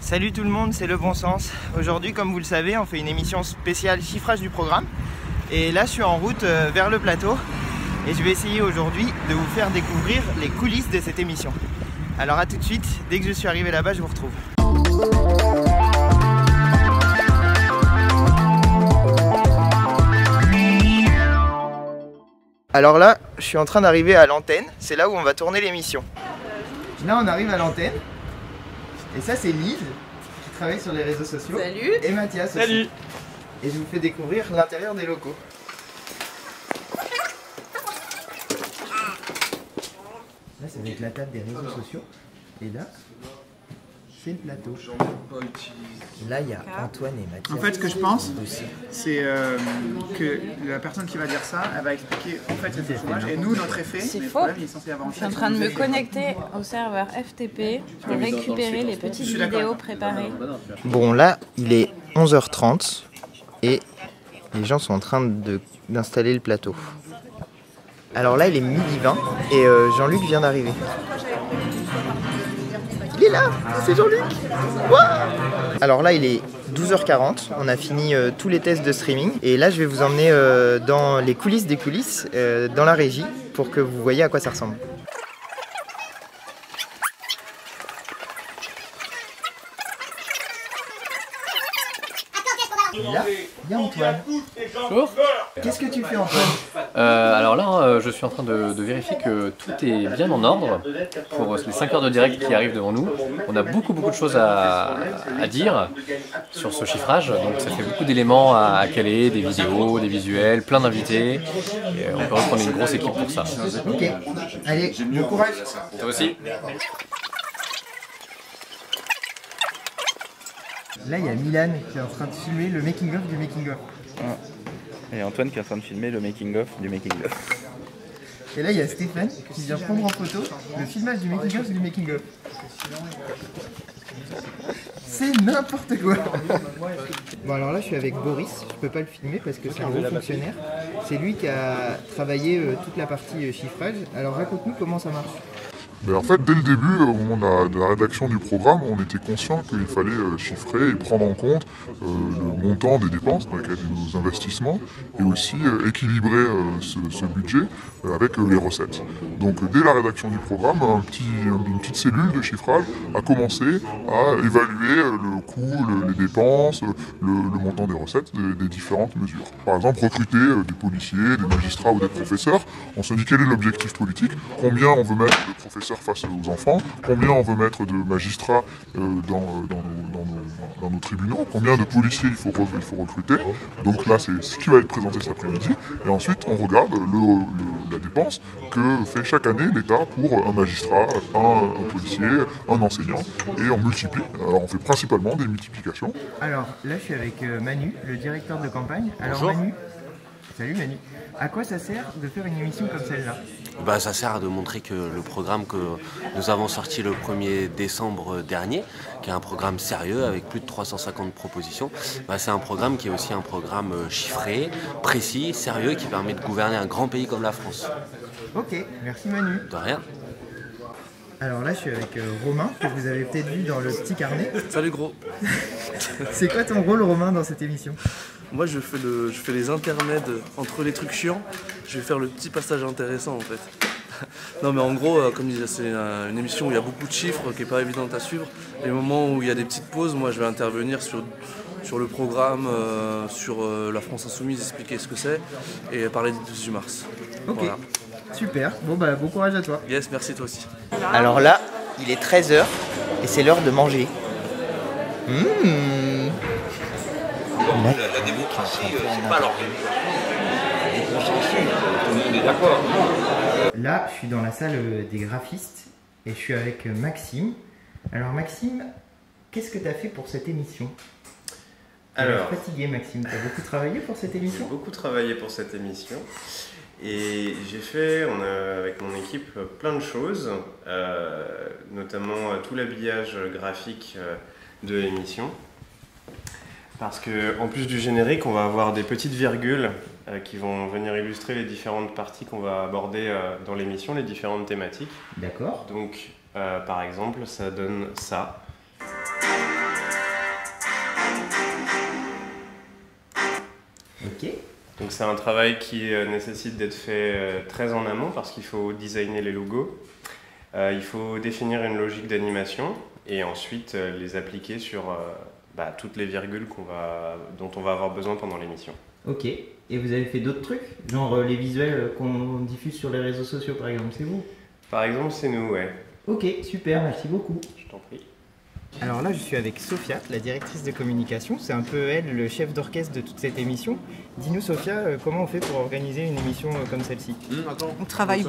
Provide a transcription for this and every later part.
Salut tout le monde, c'est Le Bon Sens. Aujourd'hui, comme vous le savez, on fait une émission spéciale chiffrage du programme. Et là, je suis en route vers le plateau. Et je vais essayer aujourd'hui de vous faire découvrir les coulisses de cette émission. Alors à tout de suite, dès que je suis arrivé là-bas, je vous retrouve. Alors là, je suis en train d'arriver à l'antenne, c'est là où on va tourner l'émission. Là, on arrive à l'antenne. Et ça, c'est Lise, qui travaille sur les réseaux sociaux. Salut. Et Mathias aussi. Salut. Et je vous fais découvrir l'intérieur des locaux. Là, c'est avec la table des réseaux sociaux. Et là, c'est le plateau. Là, il y a Antoine et Mathias. En fait, ce que je pense, c'est que la personne qui va dire ça, elle va expliquer en fait c'est le chômage. Et nous, notre effet, C'est le faux. problème, il est censé avoir Je suis en train de me connecter au serveur FTP pour récupérer les petites vidéos préparées. Bon, là, il est 11h30 et les gens sont en train d'installer le plateau. Alors là, il est midi 20 et Jean-Luc vient d'arriver. Il est là, c'est Jean-Luc. Alors là, il est 12h40, on a fini tous les tests de streaming et là, je vais vous emmener dans les coulisses des coulisses, dans la régie, pour que vous voyez à quoi ça ressemble. Et là, il y a Antoine. Bonjour. Qu'est-ce que tu fais, Antoine? Alors là, je suis en train de vérifier que tout est bien en ordre pour les 5 heures de direct qui arrivent devant nous. On a beaucoup de choses à dire sur ce chiffrage, donc ça fait beaucoup d'éléments à caler, des vidéos, des visuels, plein d'invités. Et on peut reprendre une grosse équipe pour ça. Ok, allez, bon courage. Toi aussi. Là, il y a Milan qui est en train de filmer le making-of du making-of. Et Antoine qui est en train de filmer le making-of du making-of. Et là, il y a Stéphane qui vient prendre en photo le filmage du making-of du making-of. C'est n'importe quoi. Bon, alors là, je suis avec Boris. Je peux pas le filmer parce que c'est un gros fonctionnaire. C'est lui qui a travaillé toute la partie chiffrage. Alors raconte-nous comment ça marche. Mais en fait, dès le début, au moment de la rédaction du programme, on était conscient qu'il fallait chiffrer et prendre en compte le montant des dépenses dans le cadre de nos investissements et aussi équilibrer ce budget avec les recettes. Donc dès la rédaction du programme, une petite cellule de chiffrage a commencé à évaluer le coût, les dépenses, le montant des recettes des différentes mesures. Par exemple, recruter des policiers, des magistrats ou des professeurs, on se dit quel est l'objectif politique, combien on veut mettre de professeurs face aux enfants, combien on veut mettre de magistrats dans nos tribunaux, combien de policiers il faut recruter. Donc là, c'est ce qui va être présenté cet après-midi. Et ensuite, on regarde la dépense que fait chaque année l'État pour un magistrat, un policier, un enseignant. Et on multiplie. Alors on fait principalement des multiplications. Alors là, je suis avec Manu, le directeur de campagne. Alors Bonjour. Manu, salut Manu. À quoi ça sert de faire une émission comme celle-là? Ça sert de montrer que le programme que nous avons sorti le 1er décembre dernier, qui est un programme sérieux avec plus de 350 propositions, c'est un programme qui est aussi un programme chiffré, précis, sérieux, qui permet de gouverner un grand pays comme la France. Ok, merci Manu. De rien. Alors là, je suis avec Romain, que vous avez peut-être vu dans le petit carnet. Salut gros. C'est quoi ton rôle, Romain, dans cette émission? Moi je fais les intermèdes entre les trucs chiants, je vais faire le petit passage intéressant en fait. Non mais en gros, comme je disais, c'est une émission où il y a beaucoup de chiffres qui n'est pas évidente à suivre. Les moments où il y a des petites pauses, moi je vais intervenir sur le programme, sur la France Insoumise, expliquer ce que c'est et parler du 18 mars. Ok, Voilà. super. Bon bon courage à toi. Yes, merci toi aussi. Alors là, il est 13h et c'est l'heure de manger. La démocratie, c'est pas leur tout le monde est d'accord. Là, je suis dans la salle des graphistes et je suis avec Maxime. Alors Maxime, qu'est-ce que tu as fait pour cette émission? Alors, fatigué Maxime, tu as beaucoup travaillé pour cette émission? J'ai beaucoup travaillé pour cette émission et j'ai fait, avec mon équipe, plein de choses, notamment tout l'habillage graphique de l'émission. Parce qu'en plus du générique, on va avoir des petites virgules qui vont venir illustrer les différentes parties qu'on va aborder dans l'émission, les différentes thématiques. D'accord. Donc, par exemple, ça donne ça. Ok. Donc c'est un travail qui nécessite d'être fait très en amont parce qu'il faut designer les logos, il faut définir une logique d'animation et ensuite les appliquer sur toutes les virgules dont on va avoir besoin pendant l'émission. Ok. Et vous avez fait d'autres trucs? Genre les visuels qu'on diffuse sur les réseaux sociaux par exemple, c'est vous? Par exemple, c'est nous, ouais. Ok, super, merci beaucoup. Je t'en prie. Alors là, je suis avec Sophia, la directrice de communication. C'est un peu elle, le chef d'orchestre de toute cette émission. Dis-nous, Sophia, comment on fait pour organiser une émission comme celle-ci? On travaille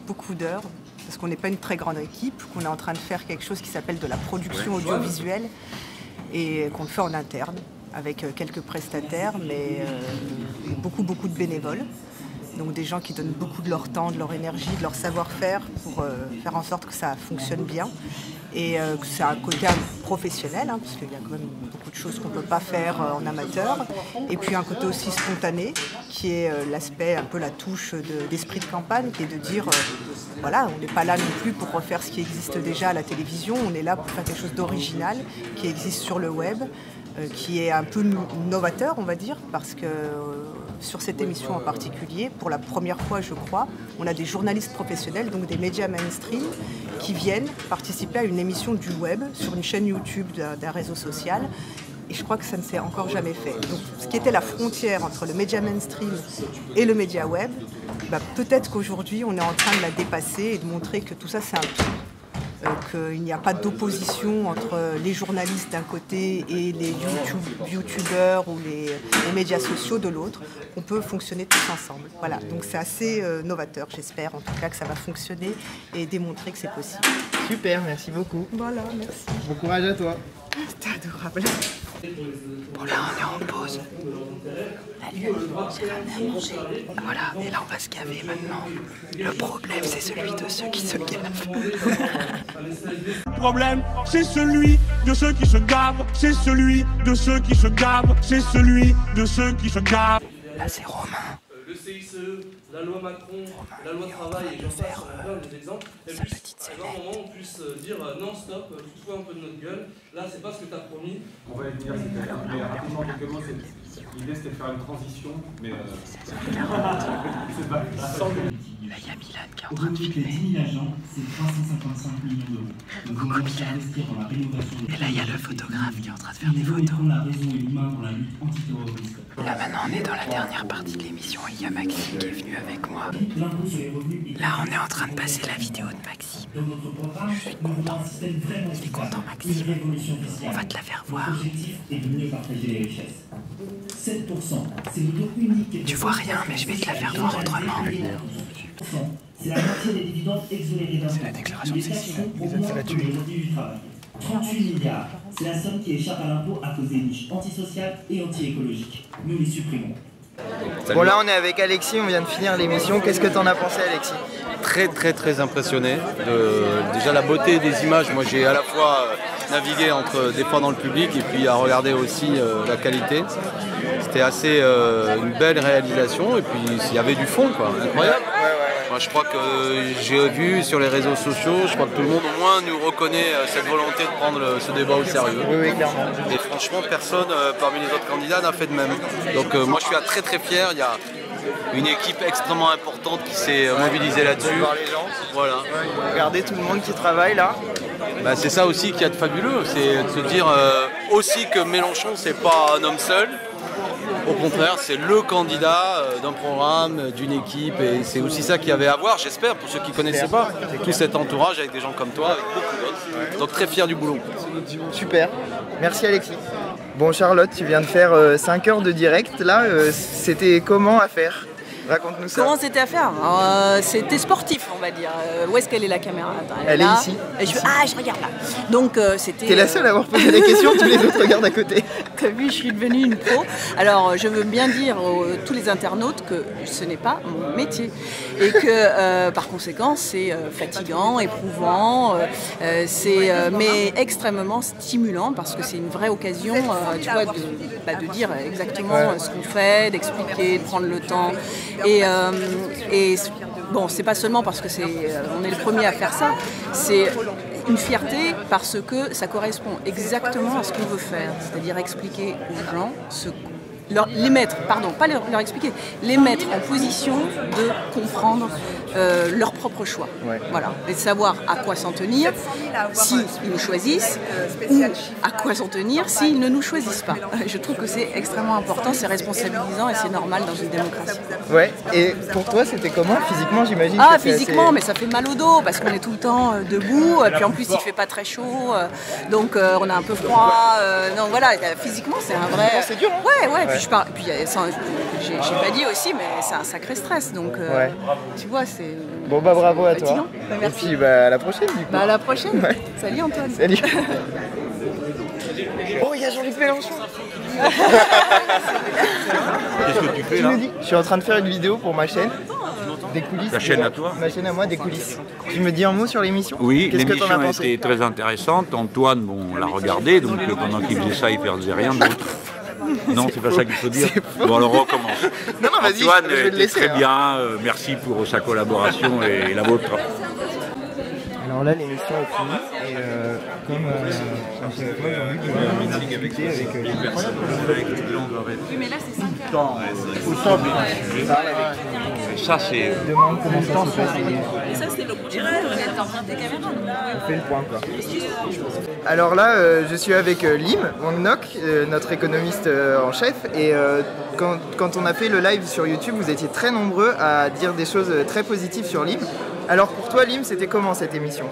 beaucoup d'heures, parce qu'on n'est pas une très grande équipe, qu'on est en train de faire quelque chose qui s'appelle de la production audiovisuelle, et qu'on le fait en interne, avec quelques prestataires, mais beaucoup de bénévoles. Donc des gens qui donnent beaucoup de leur temps, de leur énergie, de leur savoir-faire pour faire en sorte que ça fonctionne bien. Et que c'est un côté professionnel, parce qu'il y a quand même beaucoup de choses qu'on ne peut pas faire en amateur. Et puis un côté aussi spontané, qui est l'aspect, un peu la touche d'esprit de campagne, qui est de dire, voilà, on n'est pas là non plus pour refaire ce qui existe déjà à la télévision, on est là pour faire quelque chose d'original, qui existe sur le web, qui est un peu novateur, on va dire, parce que sur cette émission en particulier, pour la première fois, je crois, on a des journalistes professionnels, donc des médias mainstream, qui viennent participer à une émission du web sur une chaîne YouTube d'un réseau social. Et je crois que ça ne s'est encore jamais fait. Donc, ce qui était la frontière entre le média mainstream et le média web, peut-être qu'aujourd'hui, on est en train de la dépasser et de montrer que tout ça, c'est un tout. Qu'il n'y a pas d'opposition entre les journalistes d'un côté et les youtubeurs ou les médias sociaux de l'autre. On peut fonctionner tous ensemble. Voilà, donc c'est assez novateur, j'espère en tout cas que ça va fonctionner et démontrer que c'est possible. Super, merci beaucoup. Voilà, merci. Bon courage à toi. C'était adorable. Bon là on est en pause. Salut, j'ai ramené à manger. Voilà, et là on va se gaver maintenant. Le problème c'est celui de ceux qui se gavent. Le problème c'est celui de ceux qui se gavent. C'est celui de ceux qui se gavent. C'est celui de ceux qui se gavent. Là c'est Romain. Le CICE, la loi Macron, la loi travail, et j'en passe plein des exemples. Et puis, à un moment, on puisse dire non, stop, fous-toi un peu de notre gueule. Là, c'est pas ce que tu as promis. On va y venir, mais rapidement, quelques mots. L'idée, c'était de faire une transition, mais c'est pas sans lui. Là, il y a Milan qui est en train de filmer. 10 000 agents, c'est 355 millions d'euros. Nous allons investir dans la rénovation. Et là, il y a le photographe qui est en train de faire des photos. La raison et l'humain dans la lutte antiterroriste. Là, maintenant, on est dans la dernière partie de l'émission. Il y a Maxime qui est venu avec moi. Là, on est en train de passer la vidéo de Maxime. Je suis content. Il est content, Maxime. On va te la faire voir. L'objectif est de mieux partager les richesses. 7%, c'est le taux unique. Tu vois rien, mais je vais te la faire voir autrement. C'est la moitié des dividendes exonérés d'impôts. C'est la déclaration de Cécile. C'est la tuer. 38 milliards, c'est la somme qui échappe à l'impôt à cause des niches antisociales et anti-écologiques. Nous les supprimons. Bon là on est avec Alexis, on vient de finir l'émission. Qu'est-ce que t'en as pensé, Alexis? Très impressionné de déjà la beauté des images. Moi j'ai à la fois navigué entre des fois dans le public et puis à regarder aussi la qualité. C'était assez une belle réalisation et puis il y avait du fond quoi, incroyable. Moi je crois que j'ai vu sur les réseaux sociaux, je crois que tout le monde au moins nous reconnaît cette volonté de prendre ce débat au sérieux. Oui, clairement. Et franchement personne parmi les autres candidats n'a fait de même. Donc moi je suis très fier, il y a une équipe extrêmement importante qui s'est mobilisée là-dessus. Voir les gens. Voilà. Regardez tout le monde qui travaille là. C'est ça aussi qu'il y a de fabuleux, c'est de se dire aussi que Mélenchon c'est pas un homme seul. Au contraire, c'est le candidat d'un programme, d'une équipe, et c'est aussi ça qu'il y avait à voir, j'espère, pour ceux qui ne connaissaient pas, tout cet entourage avec des gens comme toi, avec beaucoup d'autres. Donc très fier du boulot. Super, merci Alexis. Bon Charlotte, tu viens de faire 5 heures de direct, là, c'était comment à faire? Raconte-nous ça. Comment c'était à faire? C'était sportif, on va dire. Où est-ce qu'elle est la caméra? Attends, elle là. est ici. Et je regarde là. Donc c'était. T'es la seule à avoir posé des questions, tous les autres regardent à côté. T'as vu, je suis devenue une pro. Alors je veux bien dire à tous les internautes que ce n'est pas mon métier. Et que par conséquent c'est fatigant, éprouvant, mais extrêmement stimulant parce que c'est une vraie occasion tu vois, de dire exactement ce qu'on fait, d'expliquer, de prendre le temps. Et bon, c'est pas seulement parce que on est le premier à faire ça, c'est une fierté parce que ça correspond exactement à ce qu'on veut faire, c'est-à-dire expliquer aux gens les mettre, pardon, pas leur expliquer, les mettre en position de comprendre leur propre choix. Ouais. Voilà. Et de savoir à quoi s'en tenir s'ils nous choisissent ou à quoi s'en tenir s'ils ne nous choisissent pas. Je trouve que c'est extrêmement important, c'est responsabilisant et c'est normal dans une démocratie. Ouais, et pour toi c'était comment physiquement, j'imagine? Ah, physiquement, assez... mais ça fait mal au dos parce qu'on est tout le temps debout, puis en plus il fait pas très chaud, donc on a un peu froid. Donc voilà, physiquement c'est un vrai. C'est dur, hein? Ouais. Puis j'ai pas dit aussi, mais c'est un sacré stress, donc tu vois, c'est. Bon bah bravo à toi. Bah, merci. Et puis bah à la prochaine du coup. Bah à la prochaine. Ouais. Salut Antoine. Salut. Oh, il y a Jean-Luc Mélenchon. Qu'est-ce que tu fais là? Je suis en train de faire une vidéo pour ma chaîne. Des coulisses. Ta chaîne à toi? Ma chaîne à moi, des coulisses. Tu me dis un mot sur l'émission? Oui, qu'est-ce que t'en as l'émission a pensé? été très intéressante. Antoine, bon, on l'a regardé, donc pendant qu'il faisait ça, il faisait rien d'autre. Non, c'est pas ça qu'il faut dire. Bon, alors on recommence. Non, vas-y, Antoine je vais le était laisser, très hein. bien. Merci pour sa collaboration et la vôtre. Alors là, l'émission est finie. Et comme à chaque fois, Jean-Luc va discuter avec les personnes. Oui, mais là, c'est 5 heures. Ça, c'est. Demande comment ça se passe. Et ça, c'est le coup du rêve. On est en train de caméras. On fait le point, quoi. Alors là, je suis avec Lim Wang Nok, notre économiste en chef. Et quand on a fait le live sur YouTube, vous étiez très nombreux à dire des choses très positives sur Lim. Alors pour toi, Lim, c'était comment cette émission?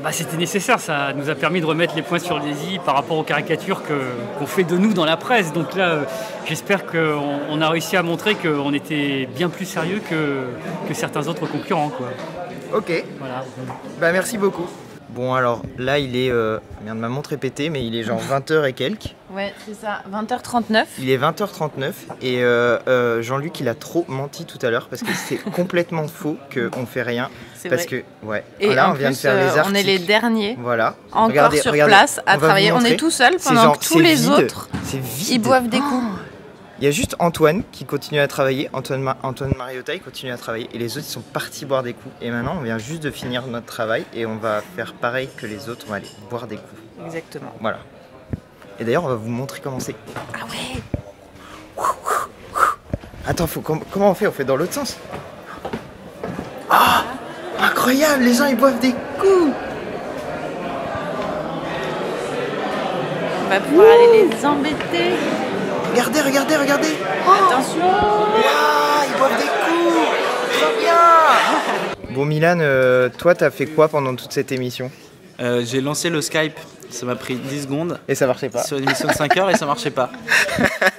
Bah, c'était nécessaire, ça nous a permis de remettre les points sur les i par rapport aux caricatures qu'on fait de nous dans la presse. Donc là, j'espère qu'on a réussi à montrer qu'on était bien plus sérieux que certains autres concurrents, quoi. Ok, voilà. Bah merci beaucoup. Bon alors là il est, merde ma montre est pétée mais il est genre 20h et quelques. Ouais c'est ça, 20h39. Il est 20h39 et Jean-Luc il a trop menti tout à l'heure parce que c'est complètement faux qu'on fait rien. Parce que ouais. Et là on vient de faire les articles. On est les derniers. Voilà. Encore sur place à travailler. On est tout seul pendant que tous les autres ils boivent des coups. Il y a juste Antoine qui continue à travailler, Antoine Mariotta il continue à travailler et les autres ils sont partis boire des coups. Et maintenant on vient juste de finir notre travail et on va faire pareil que les autres, on va aller boire des coups. Exactement. Voilà. Et d'ailleurs on va vous montrer comment c'est. Ah ouais. Attends, comment on fait? On fait dans l'autre sens. Ah, incroyable, les gens ils boivent des coups. On va pouvoir aller les embêter. Regardez, regardez, regardez. Attention. Ils boivent des coups. Trop bien. Bon Milan, toi t'as fait quoi pendant toute cette émission? J'ai lancé le Skype, ça m'a pris 10 secondes. Et ça marchait pas? Sur une émission de 5 heures et ça marchait pas.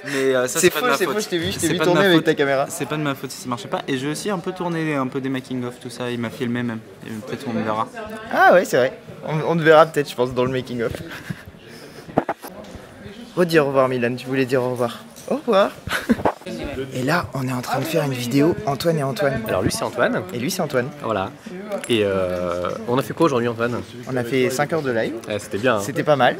Mais ça c'est pas de ma faute. C'est faux, je t'ai vu tourner avec ta caméra. C'est pas de ma faute si ça marchait pas. Et j'ai aussi un peu tourné un peu des making of, tout ça, il m'a filmé même. Peut-être on me verra. Ah ouais c'est vrai, on te verra peut-être je pense dans le making of. Redis au revoir Milan, tu voulais dire au revoir. Au revoir. Et là, on est en train de faire une vidéo, Antoine et Antoine. Alors lui c'est Antoine. Et lui c'est Antoine. Voilà. Et on a fait quoi aujourd'hui Antoine? On a fait 5 heures de live. C'était bien. Hein. C'était pas mal.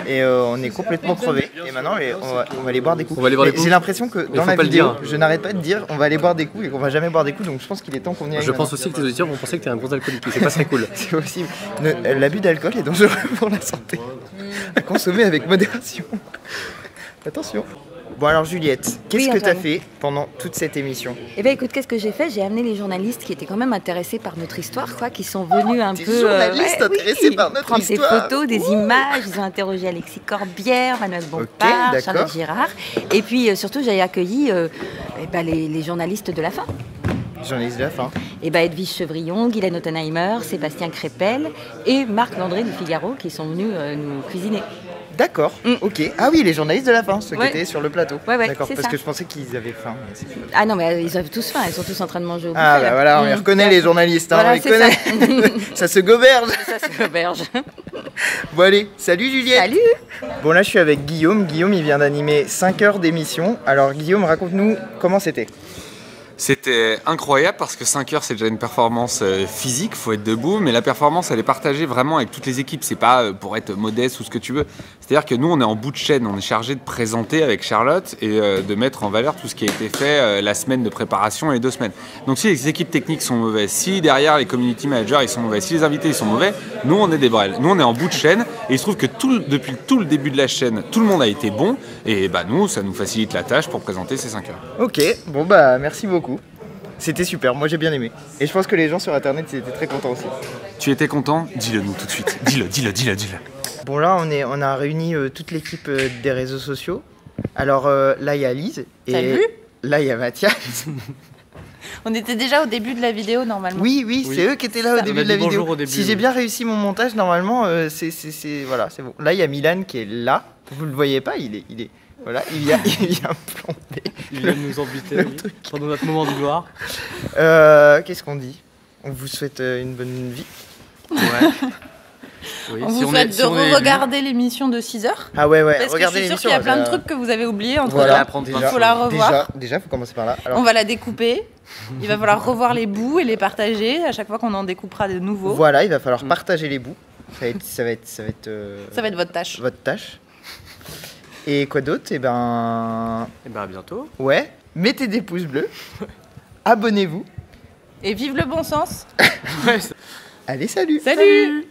Et on est complètement crevés. Et maintenant on va aller boire des coups. J'ai l'impression que dans la vidéo, je n'arrête pas de dire on va aller boire des coups et qu'on va jamais boire des coups. Donc je pense qu'il est temps qu'on y aille. Je pense aussi que tes auditeurs vont penser que tu es un gros alcoolique. C'est pas très cool. C'est possible. L'abus d'alcool est dangereux pour la santé. À consommer avec modération. Attention. Bon alors Juliette, qu'est-ce que tu as fait pendant toute cette émission? Eh bien écoute, qu'est-ce que j'ai fait? J'ai amené les journalistes qui étaient quand même intéressés par notre histoire, quoi, qui sont venus un peu... journalistes intéressés par notre prendre histoire. des photos, des images, ils ont interrogé Alexis Corbière, Manuel Bompard, Charlotte Girard. Et puis surtout j'ai accueilli les journalistes de la fin. Journalistes de la fin. Et Edwige Chevrillon, Guylaine Ottenheimer, Sébastien Crépel et Marc Landré du Figaro qui sont venus nous cuisiner. D'accord, ok. Ah oui, les journalistes de la fin, ceux qui Ouais. étaient sur le plateau. Ouais, d'accord, parce ça. que je pensais qu'ils avaient faim. Ah non, mais ils avaient tous faim, ils sont tous en train de manger au buffet. Ah bah voilà, on les reconnaît les journalistes, hein, Voilà, on les connaît. Ça se goberge. Ça se goberge. Bon allez, salut Juliette. Salut. Bon là je suis avec Guillaume. Guillaume il vient d'animer 5 heures d'émission. Alors Guillaume, raconte-nous comment c'était. C'était incroyable parce que 5 heures c'est déjà une performance physique, il faut être debout, mais la performance elle est partagée vraiment avec toutes les équipes, c'est pas pour être modeste ou ce que tu veux. C'est-à-dire que nous on est en bout de chaîne, on est chargé de présenter avec Charlotte et de mettre en valeur tout ce qui a été fait la semaine de préparation et 2 semaines. Donc si les équipes techniques sont mauvaises, si derrière les community managers ils sont mauvais, si les invités ils sont mauvais, nous on est des brels. Nous on est en bout de chaîne et il se trouve que depuis tout le début de la chaîne, tout le monde a été bon et bah nous ça nous facilite la tâche pour présenter ces 5 heures. Ok, bon bah merci beaucoup. C'était super, moi j'ai bien aimé. Et je pense que les gens sur internet étaient très contents aussi. Tu étais content? Dis-le nous tout de suite. Dis-le. Bon là on a réuni toute l'équipe des réseaux sociaux. Alors là il y a Lise. Et salut. Là il y a Mathias. On était déjà au début de la vidéo normalement. Oui, c'est eux qui étaient là au début de la vidéo. Si j'ai bien réussi mon montage, normalement voilà, c'est bon. Là il y a Milan qui est là. Vous le voyez pas, il est voilà, il vient plomber. Il vient nous embêter pendant notre moment de gloire. Qu'est-ce qu'on dit? On vous souhaite une bonne vie. Ouais. Oui, on vous souhaite de re-regarder l'émission de 6 heures. Ah ouais, parce que je suis sûre qu'il y a plein de trucs que vous avez oubliés entre temps. Il faut la revoir. Déjà, faut commencer par là. Alors, on va la découper. Il va falloir revoir les bouts et les partager à chaque fois qu'on en découpera de nouveaux. Voilà, il va falloir partager les bouts. Ça va être votre tâche. Votre tâche. Et quoi d'autre? Et ben à bientôt. Ouais, mettez des pouces bleus. Abonnez-vous. Et vive le bon sens. Allez, salut. Salut.